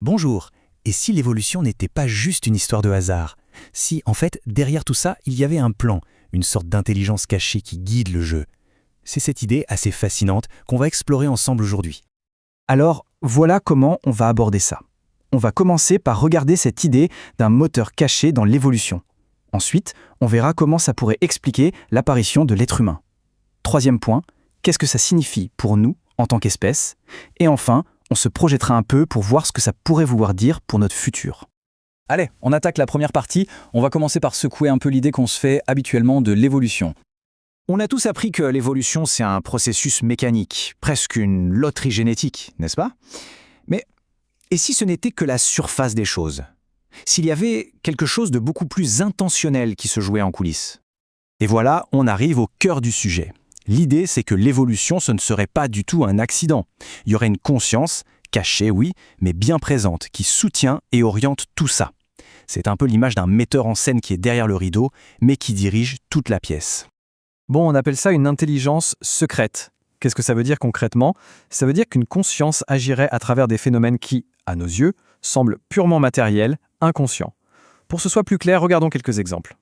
Bonjour. Et si l'évolution n'était pas juste une histoire de hasard? Si, en fait, derrière tout ça, il y avait un plan, une sorte d'intelligence cachée qui guide le jeu. C'est cette idée assez fascinante qu'on va explorer ensemble aujourd'hui. Alors, voilà comment on va aborder ça. On va commencer par regarder cette idée d'un moteur caché dans l'évolution. Ensuite, on verra comment ça pourrait expliquer l'apparition de l'être humain. Troisième point, qu'est-ce que ça signifie pour nous en tant qu'espèce? Et enfin, on se projettera un peu pour voir ce que ça pourrait vouloir dire pour notre futur. Allez, on attaque la première partie. On va commencer par secouer un peu l'idée qu'on se fait habituellement de l'évolution. On a tous appris que l'évolution, c'est un processus mécanique, presque une loterie génétique, n'est-ce pas? Mais et si ce n'était que la surface des choses? S'il y avait quelque chose de beaucoup plus intentionnel qui se jouait en coulisses? Et voilà, on arrive au cœur du sujet. L'idée, c'est que l'évolution, ce ne serait pas du tout un accident. Il y aurait une conscience, cachée oui, mais bien présente, qui soutient et oriente tout ça. C'est un peu l'image d'un metteur en scène qui est derrière le rideau, mais qui dirige toute la pièce. Bon, on appelle ça une intelligence secrète. Qu'est-ce que ça veut dire concrètement? Ça veut dire qu'une conscience agirait à travers des phénomènes qui, à nos yeux, semblent purement matériels, inconscients. Pour que ce soit plus clair, regardons quelques exemples.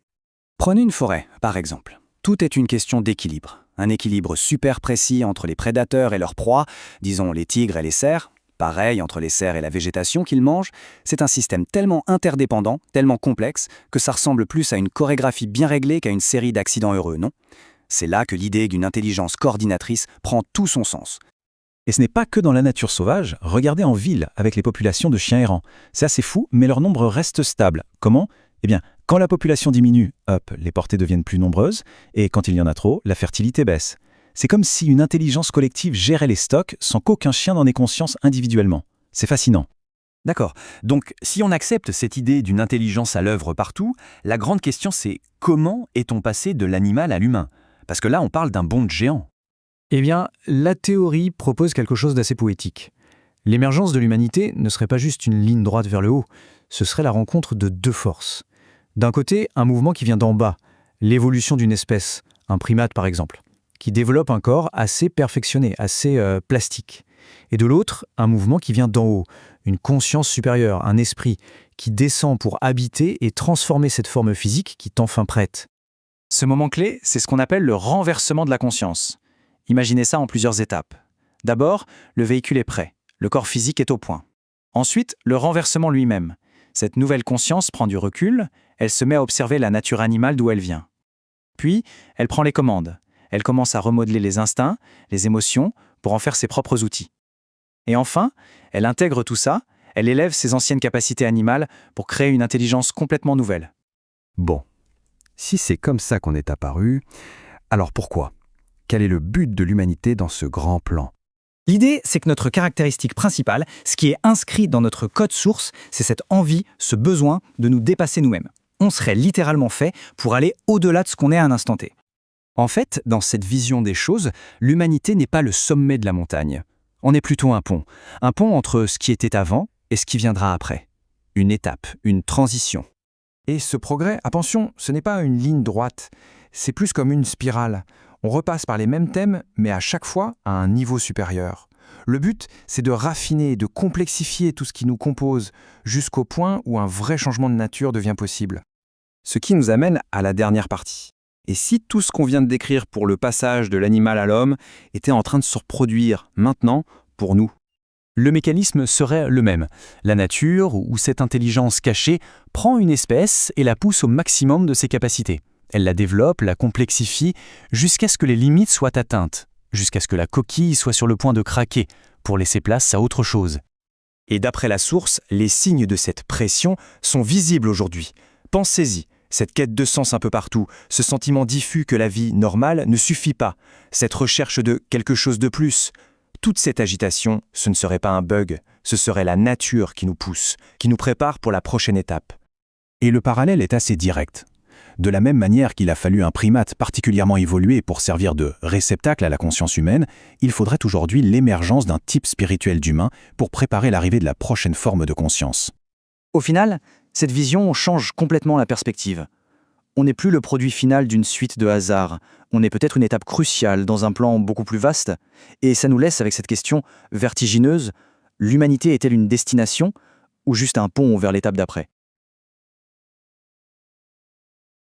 Prenez une forêt, par exemple. Tout est une question d'équilibre. Un équilibre super précis entre les prédateurs et leurs proies, disons les tigres et les cerfs. Pareil entre les cerfs et la végétation qu'ils mangent. C'est un système tellement interdépendant, tellement complexe, que ça ressemble plus à une chorégraphie bien réglée qu'à une série d'accidents heureux, non? C'est là que l'idée d'une intelligence coordinatrice prend tout son sens. Et ce n'est pas que dans la nature sauvage, regardez en ville avec les populations de chiens errants. C'est assez fou, mais leur nombre reste stable. Comment? Eh bien, quand la population diminue, hop, les portées deviennent plus nombreuses, et quand il y en a trop, la fertilité baisse. C'est comme si une intelligence collective gérait les stocks sans qu'aucun chien n'en ait conscience individuellement. C'est fascinant. D'accord. Donc, si on accepte cette idée d'une intelligence à l'œuvre partout, la grande question c'est comment est-on passé de l'animal à l'humain? Parce que là, on parle d'un bond de géant. Eh bien, la théorie propose quelque chose d'assez poétique. L'émergence de l'humanité ne serait pas juste une ligne droite vers le haut, ce serait la rencontre de deux forces. D'un côté, un mouvement qui vient d'en bas, l'évolution d'une espèce, un primate par exemple, qui développe un corps assez perfectionné, assez plastique. Et de l'autre, un mouvement qui vient d'en haut, une conscience supérieure, un esprit, qui descend pour habiter et transformer cette forme physique qui est enfin prête. Ce moment clé, c'est ce qu'on appelle le renversement de la conscience. Imaginez ça en plusieurs étapes. D'abord, le véhicule est prêt, le corps physique est au point. Ensuite, le renversement lui-même. Cette nouvelle conscience prend du recul, elle se met à observer la nature animale d'où elle vient. Puis, elle prend les commandes. Elle commence à remodeler les instincts, les émotions, pour en faire ses propres outils. Et enfin, elle intègre tout ça, elle élève ses anciennes capacités animales pour créer une intelligence complètement nouvelle. Bon, si c'est comme ça qu'on est apparu, alors pourquoi? Quel est le but de l'humanité dans ce grand plan? L'idée, c'est que notre caractéristique principale, ce qui est inscrit dans notre code source, c'est cette envie, ce besoin de nous dépasser nous-mêmes. On serait littéralement fait pour aller au-delà de ce qu'on est à un instant T. En fait, dans cette vision des choses, l'humanité n'est pas le sommet de la montagne. On est plutôt un pont entre ce qui était avant et ce qui viendra après. Une étape, une transition. Et ce progrès, attention, ce n'est pas une ligne droite, c'est plus comme une spirale. On repasse par les mêmes thèmes, mais à chaque fois à un niveau supérieur. Le but, c'est de raffiner, de complexifier tout ce qui nous compose, jusqu'au point où un vrai changement de nature devient possible. Ce qui nous amène à la dernière partie. Et si tout ce qu'on vient de décrire pour le passage de l'animal à l'homme était en train de se reproduire maintenant pour nous? Le mécanisme serait le même. La nature, ou cette intelligence cachée, prend une espèce et la pousse au maximum de ses capacités. Elle la développe, la complexifie, jusqu'à ce que les limites soient atteintes, jusqu'à ce que la coquille soit sur le point de craquer, pour laisser place à autre chose. Et d'après la source, les signes de cette pression sont visibles aujourd'hui. Pensez-y, cette quête de sens un peu partout, ce sentiment diffus que la vie normale ne suffit pas, cette recherche de quelque chose de plus. Toute cette agitation, ce ne serait pas un bug, ce serait la nature qui nous pousse, qui nous prépare pour la prochaine étape. Et le parallèle est assez direct. De la même manière qu'il a fallu un primate particulièrement évolué pour servir de réceptacle à la conscience humaine, il faudrait aujourd'hui l'émergence d'un type spirituel d'humain pour préparer l'arrivée de la prochaine forme de conscience. Au final, cette vision change complètement la perspective. On n'est plus le produit final d'une suite de hasards, on est peut-être une étape cruciale dans un plan beaucoup plus vaste, et ça nous laisse avec cette question vertigineuse, l'humanité est-elle une destination ou juste un pont vers l'étape d'après?